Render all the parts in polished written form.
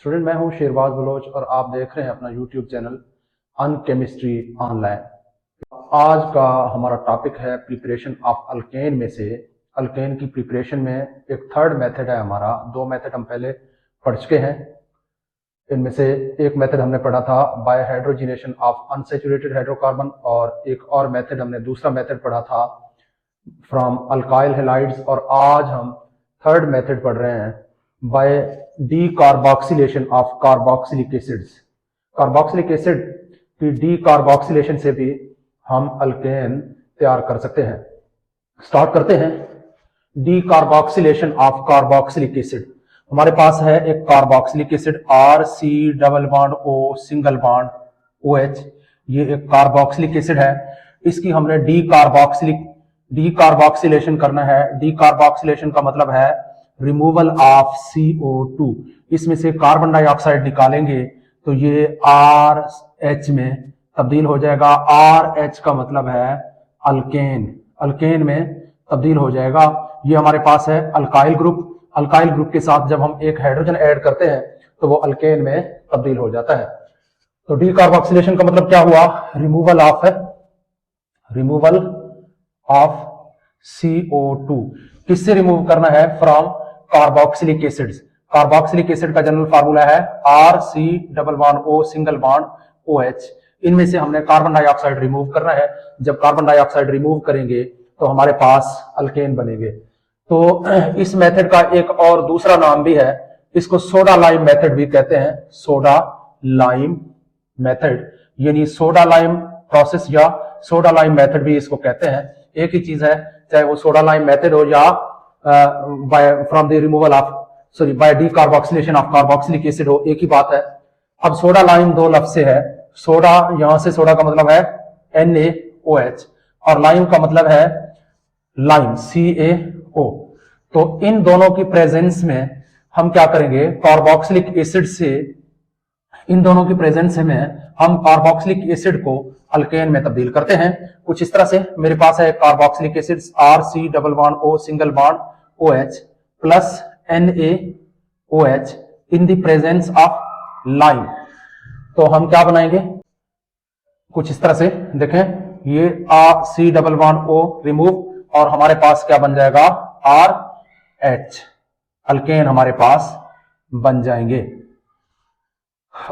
Student मैं हूं Sherbaz Bloch और आप देख रहे हैं अपना यूट्यूब चैनल अन केमिस्ट्री ऑनलाइन। आज का हमारा टॉपिक है प्रिपरेशन ऑफ अल्केन में से अल्केन की प्रिपरेशन में एक थर्ड मेथड है हमारा। दो मेथड हम पहले पढ़ चुके हैं। इनमें से एक मेथड हमने पढ़ा था by hydrogenation of unsaturated hydrocarbon और एक और मेथड हमने दूसरा मेथड पढ़ा था फ्रॉम अल्काइल हैलाइड्स। और आज हम थर्ड मेथड पढ़ रहे हैं by decarboxylation of carboxylic acids. Carboxylic acid की डीकार्बोक्सिलेशन से भी हम अल्केन तैयार कर सकते हैं। स्टार्ट करते हैं। Decarboxylation of carboxylic acid. हमारे पास है एक carboxylic acid RC double bond O single bond OH। ये एक कार्बोक्सिलिक एसिड है। इसकी हमने डीकार्बोक्सिलेशन करना है। डीकार्बोक्सिलेशन का मतलब है रिमूवल ऑफ CO2। इसमें से कार्बन डाइऑक्साइड निकालेंगे तो ये RH में तब्दील हो जाएगा। RH का मतलब है अल्केन। अल्केन में तब्दील हो जाएगा। ये हमारे पास है अल्काइल ग्रुप। अल्काइल ग्रुप के साथ जब हम एक हाइड्रोजन ऐड करते हैं तो वो अल्केन में तब्दील हो जाता है। तो डीकार्बोक्सिलेशन का मतलब क्या हुआ? Removal of CO2। किससे रिमूव करना है? From carboxylic acids. Carboxylic acid का जनरल फार्मूला है RC double bond O single bond OH। इनमें से हमने कार्बन डाइऑक्साइड रिमूव करना है। जब कार्बन डाइऑक्साइड रिमूव करेंगे तो हमारे पास अल्केन बनेंगे। तो इस मेथड का एक और दूसरा नाम भी है, इसको सोडा लाइम मेथड भी कहते हैं। सोडा लाइम मेथड यानी सोडा लाइम प्रोसेस या सोडा लाइम मेथड भी इसको कहते हैं। एक ही चीज है, चाहे वो सोडा लाइम मेथड हो या by decarboxylation of carboxylic acid हो, एक ही बात है। अब सोडा लाइम दो लफ्ज से है। सोडा, यहां से सोडा का मतलब है NaOH और लाइम का मतलब है लाइम CaO। तो इन दोनों की प्रेजेंस में हम क्या करेंगे? कार्बोक्सिलिक एसिड से, इन दोनों की प्रेजेंस में हम कार्बोक्सिलिक एसिड को अल्केन में तब्दील करते हैं। कुछ इस तरह से मेरे पास है carboxylic acid RC double bond O single bond OH plus NaOH in the presence of lime. तो हम क्या बनाएंगे? कुछ इस तरह से देखें, ये RC double bond O remove और हमारे पास क्या बन जाएगा? RH। अल्केन हमारे पास बन जाएंगे।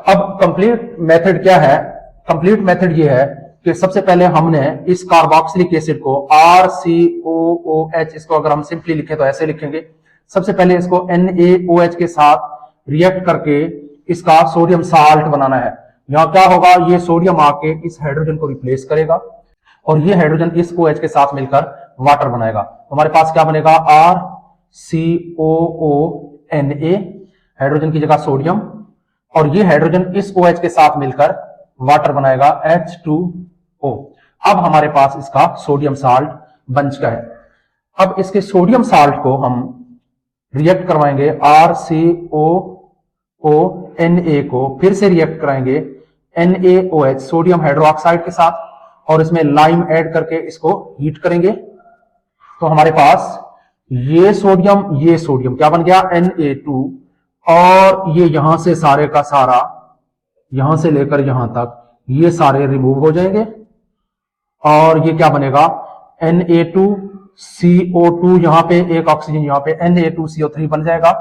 अब कंप्लीट मेथड क्या है? कंप्लीट मेथड ये है कि सबसे पहले हमने इस कार्बोक्सिलिक एसिड को RCOOH, इसको अगर हम सिंपली लिखें तो ऐसे लिखेंगे। सबसे पहले इसको NaOH के साथ रिएक्ट करके इसका सोडियम साल्ट बनाना है। यहां क्या होगा? ये सोडियम आके इस हाइड्रोजन को रिप्लेस करेगा और ये हाइड्रोजन इस OH के साथ मिलकर वाटर बनाएगा। हमारे पास क्या बनेगा? RCOONA, हाइड्रोजन की जगह सोडियम, और ये हाइड्रोजन इस OH के साथ मिलकर वाटर बनाएगा H2O। अब हमारे पास इसका सोडियम साल्ट बन चुका है। अब इसके सोडियम साल्ट को हम रिएक्ट करवाएंगे RCOONA को, फिर से रिएक्ट कराएंगे NaOH सोडियम हाइड्रोक्साइड के साथ और इसमें लाइम ऐड करके इसको हीट करेंगे। तो हमारे पास ये सोडियम क्या बन गया? Na2। और ये यहां से सारे का सारा, यहां से लेकर यहां तक ये सारे रिमूव हो जाएंगे और ये क्या बनेगा? Na2CO2, यहां पे एक ऑक्सीजन, यहां पे Na2CO3 बन जाएगा।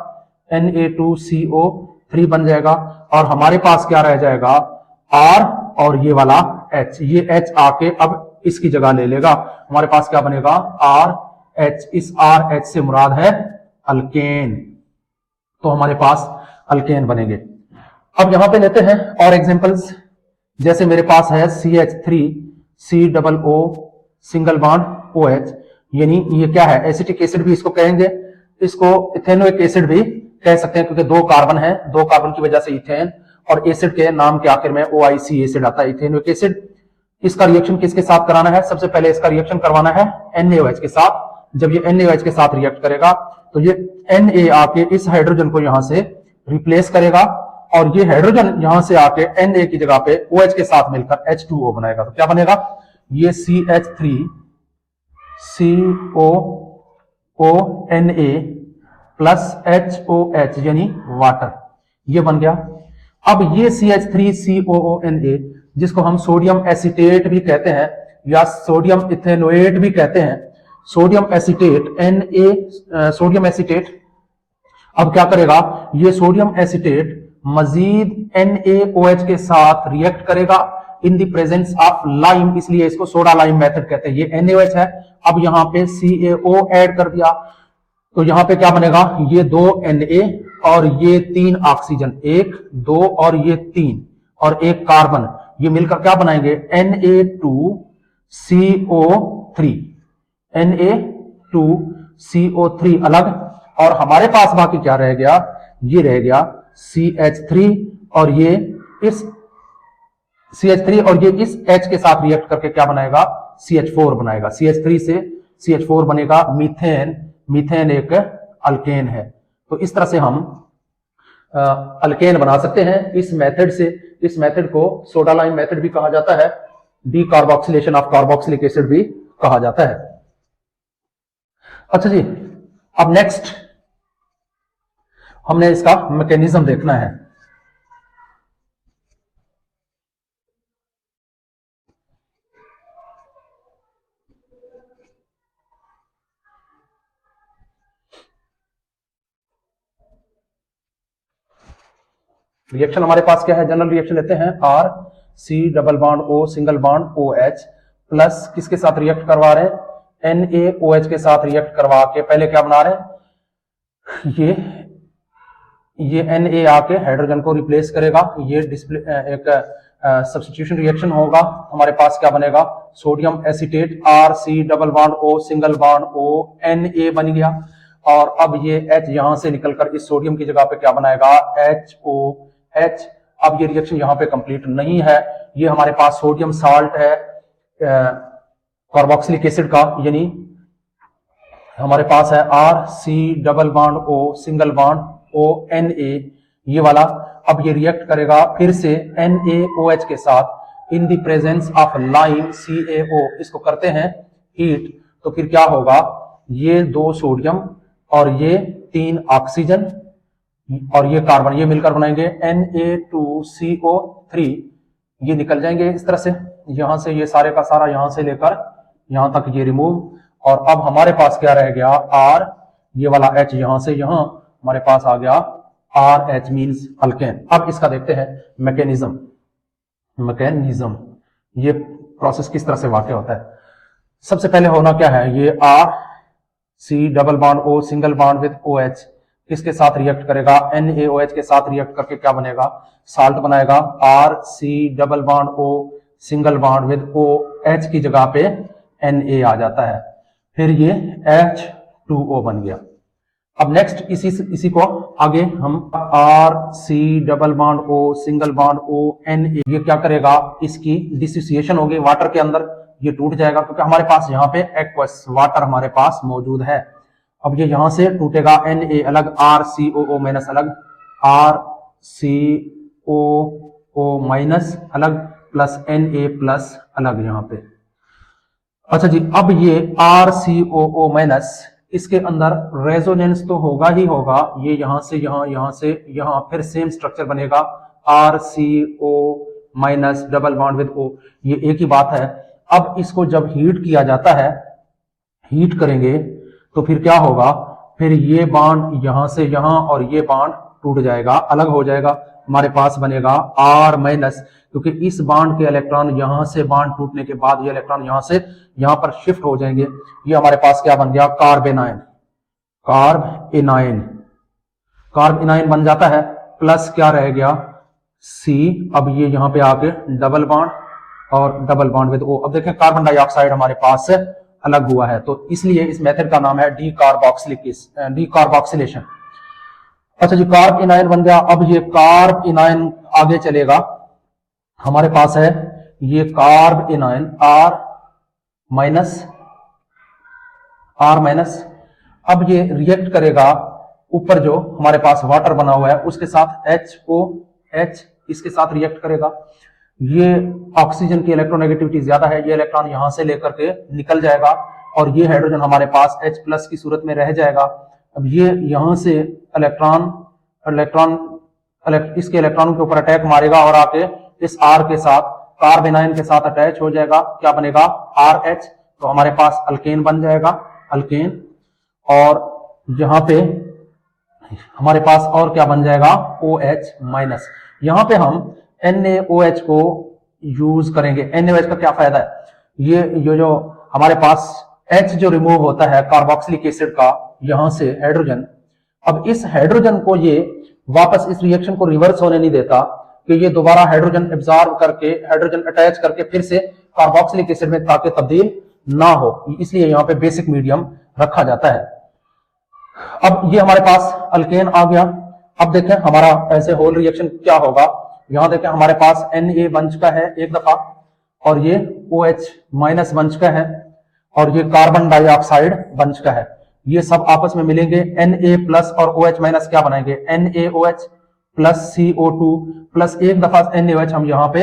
Na2CO3 बन जाएगा और हमारे पास क्या रह जाएगा? R और ये वाला H। ये H आके अब इसकी जगह ले लेगा। हमारे पास क्या बनेगा? RH। इस RH से मुराद है अल्केन। तो हमारे पास अल्केन बनेंगे। अब यहां पे लेते हैं और एग्जांपल्स। जैसे मेरे पास है CH3COO सिंगल बॉन्ड OH, यानी ये क्या है? एसिटिक एसिड भी इसको कहेंगे। इसको इथेनोइक एसिड भी कह सकते हैं क्योंकि दो कार्बन है, दो कार्बन की वजह से इथेन, और एसिड के नाम के आखिर में OIC एसिड आता है, इथेनोइक एसिड। इसका रिएक्शन किसके साथ कराना है? सबसे पहले इसका रिएक्शन करवाना है NaOH के साथ। जब ये NaOH के साथ रिएक्ट करेगा तो ये Na आके इस हाइड्रोजन को यहां से रिप्लेस करेगा और ये हाइड्रोजन यहां से आके Na की जगह पे OH के साथ मिलकर H2O बनाएगा। तो क्या बनेगा? ये CH3COONA प्लस HOH यानी वाटर। ये बन गया। अब ये CH3COONA जिसको हम सोडियम एसीटेट भी कहते हैं या सोडियम इथेनोएट भी कहते हैं, सोडियम एसीटेट सोडियम एसीटेट अब क्या करेगा, ये सोडियम एसीटेट मजीद NaOH के साथ रिएक्ट करेगा in the presence of lime, इसलिए इसको सोडा लाइम मेथड कहते हैं। ये NaOH है, अब यहां पे CaO ऐड कर दिया तो यहां पे क्या बनेगा, ये 2 Na और ये 3 ऑक्सीजन, 1 2 और ये 3 और एक कार्बन, ये मिलकर क्या बनाएंगे Na2CO3, Na2CO3 अलग, और हमारे पास बाकी क्या रह गया, ये रह गया CH3 और ये इस CH3 और ये इस H के साथ रिएक्ट करके क्या बनाएगा, CH4 बनाएगा। CH3 से CH4 बनेगा मीथेन, मीथेन एक अल्केन है। तो इस तरह से हम अल्केन बना सकते हैं इस मेथड से। इस मेथड को सोडा लाइम मेथड भी कहा जाता है, डीकार्बोक्सिलेशन ऑफ कार्बोक्सिलिक एसिड भी कहा जाता है। अच्छा जी, अब नेक्स्ट हमने इसका मैकेनिज्म देखना है। रिएक्शन हमारे पास क्या है, जनरल रिएक्शन लेते हैं RC double bond O single bond OH plus किसके साथ रिएक्ट करवा रहे हैं, NaOH के साथ रिएक्ट करवा के पहले क्या बना रहे हैं, ये Na आके हाइड्रोजन को रिप्लेस करेगा, ये डिस्प्ले एक सब्स्टिट्यूशन रिएक्शन होगा। हमारे पास क्या बनेगा, sodium acetate RC double bond O single bond O Na बन गया, और अब ये H यहां से निकलकर इस सोडियम की जगह पे क्या बनाएगा, HOH। अब ये रिएक्शन यहां पे कंप्लीट नहीं है, ये हमारे पास सोडियम साल्ट है कार्बोक्सिलिक एसिड का, यानी हमारे पास है RC double bond O single bond ONA ये वाला। अब ये रिएक्ट करेगा फिर से NaOH के साथ in the presence of lime CaO, इसको करते हैं हीट, तो फिर क्या होगा, ये 2 सोडियम और ये 3 ऑक्सीजन और ये कार्बन, ये मिलकर बनाएंगे Na2CO3, ये निकल जाएंगे इस तरह से, यहां से ये सारे का सारा यहां से लेकर यहां तक ये रिमूव, और अब हमारे पास क्या रह गया R, ये वाला H यहां से यहां हमारे पास आ गया RH मीन्स अल्केन। अब इसका देखते हैं मैकेनिज्म ये प्रोसेस किस तरह से वाकई होता है। सबसे पहले होना क्या है, ये RC double bond O single bond with OH किसके साथ रिएक्ट करेगा, NaOH के साथ रिएक्ट करके क्या बनेगा, साल्ट बनाएगा। RC double bond O single bond with OH की जगह पे Na आ जाता है, फिर ये H2O बन गया। अब नेक्स्ट इसी को आगे हम RC double bond O single bond ONA, ये क्या करेगा, इसकी डिसोसिएशन होगी वाटर के अंदर, ये टूट जाएगा क्योंकि हमारे पास यहाँ पे एक्वस वाटर हमारे पास मौजूद है। अब ये यहां से टूटेगा, Na अलग, RCOO माइनस अलग, RCOO माइनस अलग, प्लस Na प्लस अलग यहां पे। अच्छा जी, अब ये RCOO माइनस, इसके अंदर रेजोनेंस तो होगा ही होगा, ये यहां से यहां से यहां, फिर सेम स्ट्रक्चर बनेगा RCO minus double bond with O, ये एक ही बात है। अब इसको जब हीट किया जाता है, हीट करेंगे तो फिर क्या होगा, फिर ये बॉन्ड यहां से यहां और ये बॉन्ड टूट जाएगा, अलग हो जाएगा, हमारे पास बनेगा R माइनस, क्योंकि इस बॉन्ड के इलेक्ट्रॉन यहां से बॉन्ड टूटने के बाद ये इलेक्ट्रॉन यहां से यहां पर शिफ्ट हो जाएंगे, ये हमारे पास क्या बन गया, कार्ब एनायन, कार्ब एनायन बन जाता है, प्लस क्या रह गया C, अब ये यहां पे आके डबल बॉन्ड और डबल बॉन्ड विद O। अब देखें कार्बन डाइऑक्साइड हमारे पास से अलग हुआ है, तो इसलिए इस मेथड का नाम है डीकार्बोक्सिलेशन। अच्छा जी, कार्ब एनायन बन गया। अब ये कार्ब एनायन आगे चलेगा, हमारे पास है ये कार्ब एनायन R माइनस, अब ये रिएक्ट करेगा ऊपर जो हमारे पास वाटर बना हुआ है उसके साथ HOH, इसके साथ रिएक्ट करेगा, ये ऑक्सीजन की इलेक्ट्रोनेगेटिविटी ज्यादा है, ये इलेक्ट्रॉन यहां से लेकर के निकल जाएगा और ये हाइड्रोजन हमारे पास H प्लस की सूरत में रह जाएगा। अब ये यहां से इलेक्ट्रॉन इसके इलेक्ट्रॉन के ऊपर अटैक मारेगा और आके इस R के साथ कार्ब एनायन के साथ अटैच हो जाएगा, क्या बनेगा RH। तो हमारे पास अल्केन बन जाएगा, अल्केन। और यहां पे हमारे पास और क्या बन जाएगा OH माइनस। यहां पे हम NaOH को यूज करेंगे। NaOH का क्या फायदा है, ये जो हमारे पास H जो रिमूव होता है कार्बोक्सिलिक एसिड का यहां से हाइड्रोजन, अब इस हाइड्रोजन को ये वापस इस रिएक्शन को रिवर्स होने नहीं देता कि ये दोबारा हाइड्रोजन एब्जॉर्ब करके हाइड्रोजन अटैच करके फिर से कार्बोक्सिलिक एसिड में ताकि तब्दील ना हो, इसलिए यहाँ पे बेसिक मीडियम रखा जाता है। अब ये हमारे पास अल्केन आ गया। अब देखें हमारा ऐसे होल रिएक्शन क्या होगा। यहां देखें हमारे पास Na बन चुका है एक दफा, और ये OH माइनस बन चुका है, और ये कार्बन डाइऑक्साइड बन चुका है। ये सब आपस में मिलेंगे, Na प्लस और OH माइनस क्या बनाएंगे NaOH प्लस CO2 प्लस एक दफा NaOH हम यहाँ पे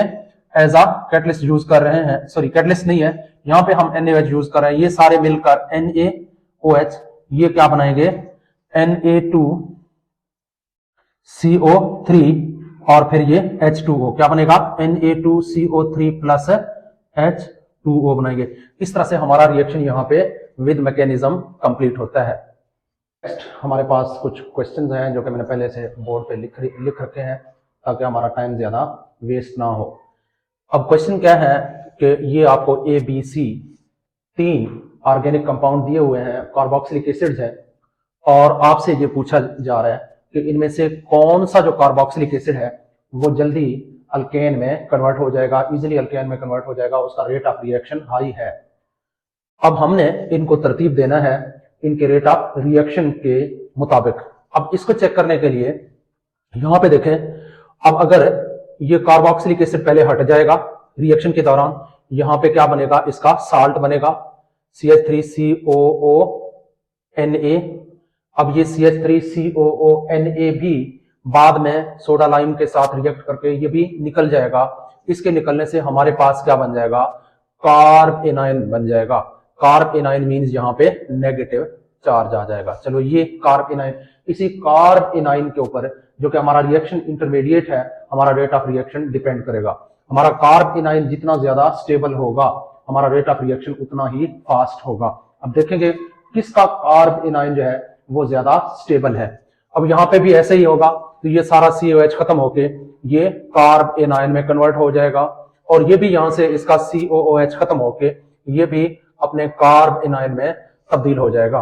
एज अ कैटलिस्ट यूज कर रहे हैं, सॉरी कैटलिस्ट नहीं है, यहाँ पे हम NaOH यूज कर रहे हैं। ये सारे मिलकर NaOH ये क्या बनाएंगे Na2CO3 और फिर ये H2O क्या बनेगा Na2CO3 प्लस H2O बनाएंगे। इस तरह से हमारा रिएक्शन यहाँ पे विद मैकेनिज्म कंप्लीट होता है। नेक्स्ट हमारे पास कुछ क्वेश्चंस हैं जो कि मैंने पहले से बोर्ड पे लिख रखे हैं ताकि हमारा टाइम ज्यादा वेस्ट ना हो। अब क्वेश्चन क्या है कि ये आपको ABC 3 ऑर्गेनिक कंपाउंड दिए हुए हैं, कार्बोक्सिलिक एसिड्स हैं, और आपसे ये पूछा जा रहा है कि इनमें से कौन सा जो कार्बोक्सिलिक एसिड है वो जल्दी अल्केन में कन्वर्ट हो जाएगा, इजीली अल्केन में कन्वर्ट हो जाएगा, उसका रेट ऑफ रिएक्शन हाई है। अब हमने इनको तरतीब देना है इनके रेट ऑफ रिएक्शन के मुताबिक। अब इसको चेक करने के लिए यहां पे देखें, अब अगर ये कार्बोक्सिलिक एसिड पहले हट जाएगा रिएक्शन के दौरान, यहां पे क्या बनेगा इसका साल्ट बनेगा CH3COONA। अब ये CH3COONA भी बाद में सोडा लाइम के साथ रिएक्ट करके ये भी निकल जाएगा। इसके निकलने से हमारे पास क्या बन जाएगा कार्ब एनायन बन जाएगा। कार्ब एनायन मींस यहाँ पे नेगेटिव चार्ज आ जाएगा। चलो ये कार्ब एनायन, इसी कार्ब एनायन के ऊपर जो कि हमारा रिएक्शन इंटरमीडिएट है, हमारा रेट ऑफ रिएक्शन डिपेंड करेगा। हमारा कार्ब एनायन जितना ज्यादा स्टेबल होगा हमारा रेट ऑफ रिएक्शन उतना ही फास्ट होगा। अब देखेंगे किसका कार्ब एनायन जो है वो ज्यादा स्टेबल है। अब यहाँ पे भी ऐसे ही होगा, तो ये सारा COH खत्म होके ये कार्ब एनायन में कन्वर्ट हो जाएगा, और ये भी यहां से इसका COOH खत्म होके ये भी अपने कार्ब एनायन में तब्दील हो जाएगा।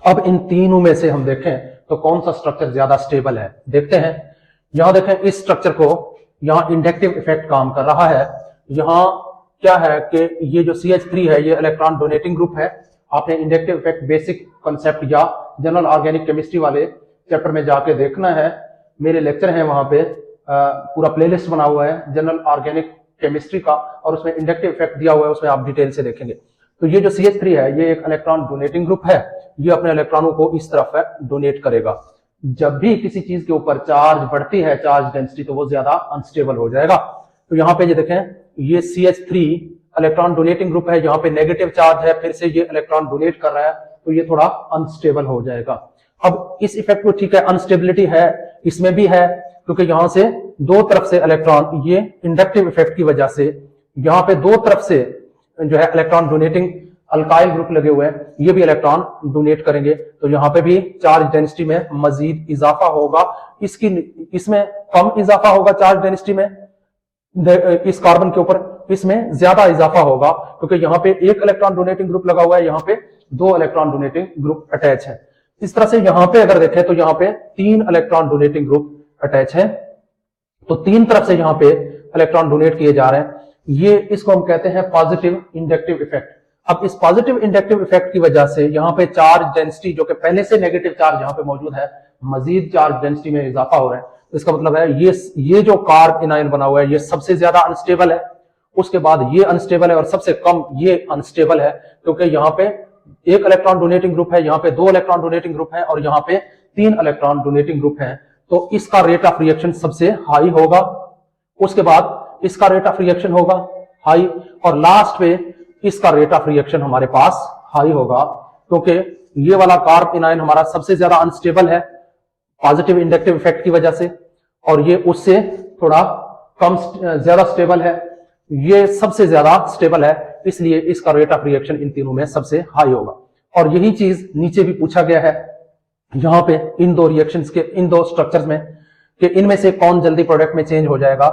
अब इन तीनों में से हम देखें तो कौन सा स्ट्रक्चर ज्यादा स्टेबल है, देखते हैं। यहां देखें इस स्ट्रक्चर को, यहां इंडक्टिव इफेक्ट काम कर रहा है। यहां क्या है कि ये जो CH3 है ये इलेक्ट्रॉन डोनेटिंग ग्रुप है। आपने इंडक्टिव इफेक्ट बेसिक कॉन्सेप्ट या जनरल ऑर्गेनिक केमिस्ट्री वाले चैप्टर में जाके देखना है, मेरे लेक्चर हैं वहां पे, पूरा प्लेलिस्ट बना हुआ है जनरल ऑर्गेनिक केमिस्ट्री का, और उसमें इंडक्टिव इफेक्ट दिया हुआ है, उसमें आप डिटेल से देखेंगे। तो ये जो CH3 है ये एक इलेक्ट्रॉन डोनेटिंग ग्रुप है, ये अपने इलेक्ट्रॉनों को इस तरफ डोनेट करेगा। जब भी किसी चीज के ऊपर चार्ज बढ़ती है, चार्ज डेंसिटी, तो वो ज्यादा अनस्टेबल हो जाएगा। तो यहाँ पे ये देखें ये CH3 इलेक्ट्रॉन डोनेटिंग ग्रुप है, यहाँ पे नेगेटिव चार्ज है, फिर से ये इलेक्ट्रॉन डोनेट कर रहा है, तो ये थोड़ा अनस्टेबल हो जाएगा। अब इस इफेक्ट को ठीक है, अनस्टेबिलिटी है इसमें भी है, क्योंकि यहां से दो तरफ से इलेक्ट्रॉन, ये इंडक्टिव इफेक्ट की वजह से यहाँ पे दो तरफ से जो है इलेक्ट्रॉन डोनेटिंग अल्काइल ग्रुप लगे हुए हैं, ये भी इलेक्ट्रॉन डोनेट करेंगे, तो यहाँ पे भी चार्ज डेंसिटी में मजीद इजाफा होगा। इसमें कम इजाफा होगा चार्ज डेंसिटी में, इस कार्बन के ऊपर इसमें ज्यादा इजाफा होगा, क्योंकि यहाँ पे एक इलेक्ट्रॉन डोनेटिंग ग्रुप लगा हुआ है, यहाँ पे दो इलेक्ट्रॉन डोनेटिंग ग्रुप अटैच है। इस तरह से यहाँ पे अगर देखें तो यहाँ पे 3 इलेक्ट्रॉन डोनेटिंग ग्रुप अटैच है, तो 3 तरफ से यहाँ पे इलेक्ट्रॉन डोनेट किए जा रहे हैं। ये इसको हम कहते हैं पॉजिटिव इंडक्टिव इफेक्ट। अब इस पॉजिटिव इंडक्टिव इफेक्ट की वजह से यहाँ पे चार्ज डेंसिटी, जो कि पहले से नेगेटिव चार्ज यहाँ पे मौजूद है, मजीद चार्ज डेंसिटी में इजाफा हो रहा है। तो इसका मतलब है ये जो कार्ब एनायन बना हुआ है ये सबसे ज्यादा अनस्टेबल है, उसके बाद ये अनस्टेबल है, और सबसे कम ये अनस्टेबल है, क्योंकि यहाँ पे एक इलेक्ट्रॉन डोनेटिंग ग्रुप है, यहाँ पे 2 इलेक्ट्रॉन डोनेटिंग ग्रुप है, और यहाँ पे 3 इलेक्ट्रॉन डोनेटिंग ग्रुप है। तो इसका रेट ऑफ रिएक्शन सबसे हाई होगा, उसके बाद इसका रेट ऑफ रिएक्शन होगा हाई, और लास्ट पे इसका रेट ऑफ रिएक्शन हमारे पास हाई होगा, क्योंकि ये वाला कार्ब एनायन हमारा सबसे ज्यादा अनस्टेबल है पॉजिटिव इंडक्टिव इफेक्ट की वजह से, और ये उससे थोड़ा कम ज्यादा स्टेबल है, ये सबसे ज्यादा स्टेबल है, इसलिए इसका रेट ऑफ रिएक्शन इन तीनों में सबसे हाई होगा। और यही चीज नीचे भी पूछा गया है यहां पे इन दो रिएक्शंस के, इन दो स्ट्रक्चर्स में, कि इनमें से कौन जल्दी प्रोडक्ट में चेंज हो जाएगा।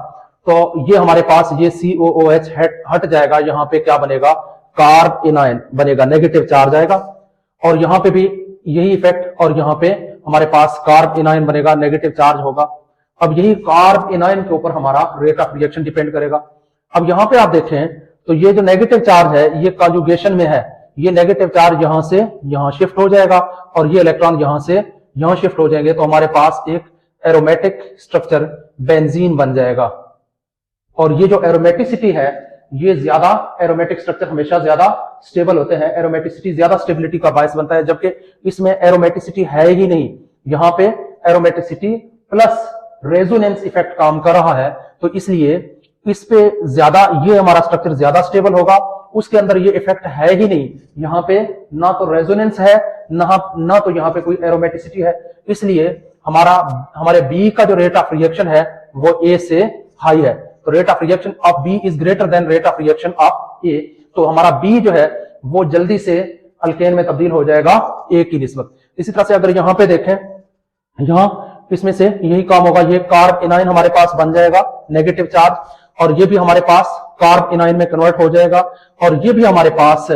तो ये हमारे पास ये COOH हट जाएगा, यहां पे क्या बनेगा, कार्ब एनायन बनेगा, नेगेटिव चार्ज आएगा। और यहां पे भी यही इफेक्ट, और यहां पे हमारे पास कार्ब एनायन बनेगा, नेगेटिव चार्ज होगा। अब यही कार्ब एनायन के ऊपर हमारा रेट ऑफ रिएक्शन डिपेंड करेगा। अब यहां पे आप देखें तो ये जो नेगेटिव चार्ज है ये कॉन्जुगेशन में है, ये नेगेटिव चार्ज यहां से यहां शिफ्ट हो जाएगा और ये इलेक्ट्रॉन यहां से यहां शिफ्ट हो जाएंगे, तो हमारे पास एक एरोमेटिक स्ट्रक्चर बेंजीन बन जाएगा। और ये जो एरोमेटिसिटी है, ये ज्यादा एरोमेटिक स्ट्रक्चर हमेशा ज्यादा स्टेबल होते हैं, एरोमेटिसिटी ज्यादा स्टेबिलिटी का बायस बनता है, जबकि इसमें एरोमेटिसिटी है ही नहीं। यहां पे एरोमेटिसिटी प्लस रेजोनेंस इफेक्ट काम कर रहा है, तो इसलिए इस पे ज्यादा, ये हमारा स्ट्रक्चर ज्यादा स्टेबल होगा, उसके अंदर ये इफेक्ट है ही नहीं। यहां पे ना तो रेजोनेंस है, ना तो यहां पे कोई एरोमेटिसिटी है, इसलिए हमारे बी का जो रेट ऑफ रिएक्शन है वो ए से हाई है। तो rate of reaction of B is greater than rate of reaction of A, तो हमारा बी जो है वो जल्दी से अल्केन में तब्दील हो जाएगा ए की निस्बत। इसी तरह से अगर यहां पे देखें, यहां इसमें से यही काम होगा, ये कार्ब एनायन हमारे पास बन जाएगा, नेगेटिव चार्ज, और ये भी हमारे पास कार्ब एनायन में कन्वर्ट हो जाएगा, और ये भी हमारे पास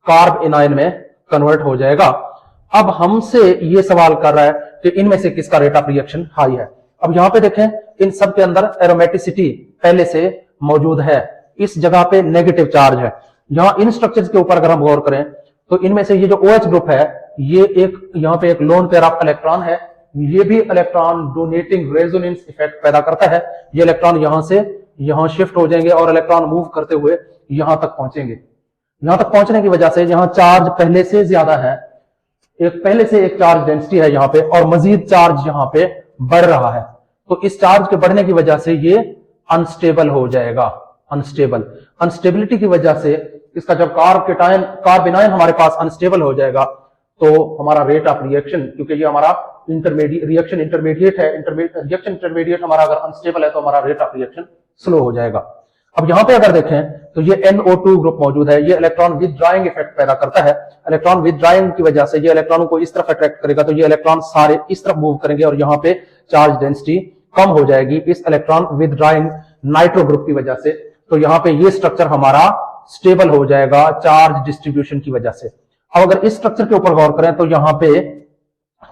कार्ब एनायन में कन्वर्ट हो जाएगा। अब हमसे ये सवाल कर रहा है कि इनमें से किसका रेट ऑफ रिएक्शन हाई है। अब यहां पे देखें, इन सब के अंदर एरोमेटिसिटी पहले से मौजूद है, इस जगह पे नेगेटिव चार्ज है। यहां इन स्ट्रक्चर्स के ऊपर अगर हम गौर करें तो इनमें से ये जो OH ग्रुप है, ये एक यहां पे एक लोन पेयर ऑफ इलेक्ट्रॉन है, ये भी इलेक्ट्रॉन डोनेटिंग रेजोनेंस इफेक्ट पैदा करता है। ये इलेक्ट्रॉन यहां से यहां शिफ्ट हो जाएंगे और इलेक्ट्रॉन मूव करते हुए यहां तक पहुंचेंगे। यहां तक पहुंचने की वजह से यहां चार्ज पहले से ज्यादा है, पहले से एक चार्ज डेंसिटी है यहां पे, और मजीद चार्ज यहां पे बढ़ रहा है। तो इस चार्ज के बढ़ने की वजह से ये अनस्टेबल हो जाएगा, अनस्टेबिलिटी की वजह से इसका जब कार्ब एनायन हमारे पास अनस्टेबल हो जाएगा, तो हमारा रेट ऑफ रिएक्शन, क्योंकि ये हमारा रिएक्शन इंटरमीडिएट है, रिएक्शन इंटरमीडिएट हमारा अगर अनस्टेबल है तो हमारा रेट ऑफ रिएक्शन स्लो हो जाएगा। अब यहां पे अगर देखें तो ये NO2 ग्रुप मौजूद है, ये इलेक्ट्रॉन विदड्राइंग इफेक्ट पैदा करता है। इलेक्ट्रॉन विदड्राइंग की वजह से ये इलेक्ट्रॉनों को इस तरफ अट्रैक्ट करेगा, तो ये इलेक्ट्रॉन सारे इस तरफ मूव करेंगे और यहाँ पे चार्ज डेंसिटी कम हो जाएगी इस इलेक्ट्रॉन विदड्राइंग नाइट्रो ग्रुप की वजह से। तो यहाँ पे ये स्ट्रक्चर हमारा स्टेबल हो जाएगा चार्ज डिस्ट्रीब्यूशन की वजह से। अब अगर इस स्ट्रक्चर के ऊपर गौर करें तो यहाँ पे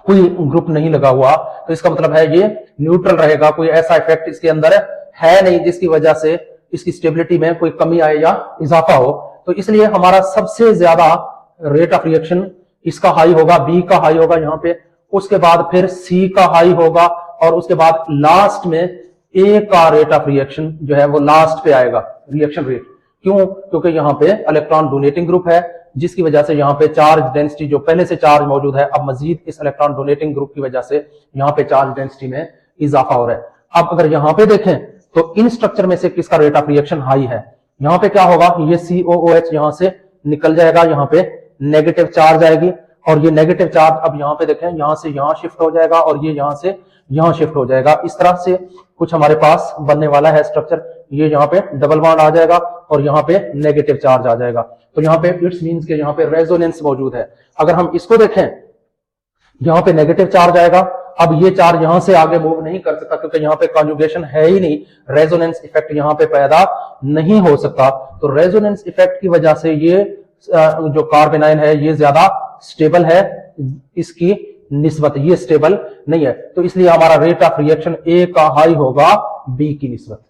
कोई ग्रुप नहीं लगा हुआ, तो इसका मतलब है ये न्यूट्रल रहेगा, कोई ऐसा इफेक्ट इसके अंदर है नहीं जिसकी वजह से इसकी स्टेबिलिटी में कोई कमी आए या इजाफा हो। तो इसलिए हमारा सबसे ज्यादा रेट ऑफ रिएक्शन इसका हाई होगा, बी का हाई होगा यहाँ पे, उसके बाद फिर सी का हाई होगा, और उसके बाद लास्ट में ए का रेट ऑफ रिएक्शन जो है वो लास्ट पे आएगा, रिएक्शन रेट। क्यों? क्योंकि यहाँ पे इलेक्ट्रॉन डोनेटिंग ग्रुप है, जिसकी वजह से यहाँ पे चार्ज डेंसिटी जो पहले से चार्ज मौजूद है, अब मजीद इस इलेक्ट्रॉन डोनेटिंग ग्रुप की वजह से यहाँ पे चार्ज डेंसिटी में इजाफा हो रहा है। अब अगर यहाँ पे देखें तो इन स्ट्रक्चर में से किसका रेट ऑफ रिएक्शन हाई है, यहाँ पे क्या होगा, ये COOH यहाँ से निकल जाएगा, यहाँ पे नेगेटिव चार्ज आएगी, और ये नेगेटिव चार्ज अब यहाँ पे देखें यहाँ से यहाँ शिफ्ट हो जाएगा और ये यहाँ से यहाँ शिफ्ट हो जाएगा। इस तरह से कुछ हमारे पास बनने वाला है स्ट्रक्चर, ये यहाँ पे डबल बॉन्ड आ जाएगा और यहाँ पे नेगेटिव चार्ज आ जाएगा। तो यहाँ पे इट्स मींस के यहाँ पे रेजोनेंस मौजूद है। अगर हम इसको देखें, यहाँ पे नेगेटिव चार्ज आएगा, अब ये चार्ज यहां से आगे मूव नहीं कर सकता क्योंकि यहाँ पे कॉन्जुगेशन है ही नहीं, रेजोनेंस इफेक्ट यहाँ पे पैदा नहीं हो सकता। तो रेजोनेंस इफेक्ट की वजह से ये जो कार्ब एनायन है ये ज्यादा स्टेबल है, इसकी निस्बत ये स्टेबल नहीं है, तो इसलिए हमारा रेट ऑफ रिएक्शन ए का हाई होगा बी की निस्बत।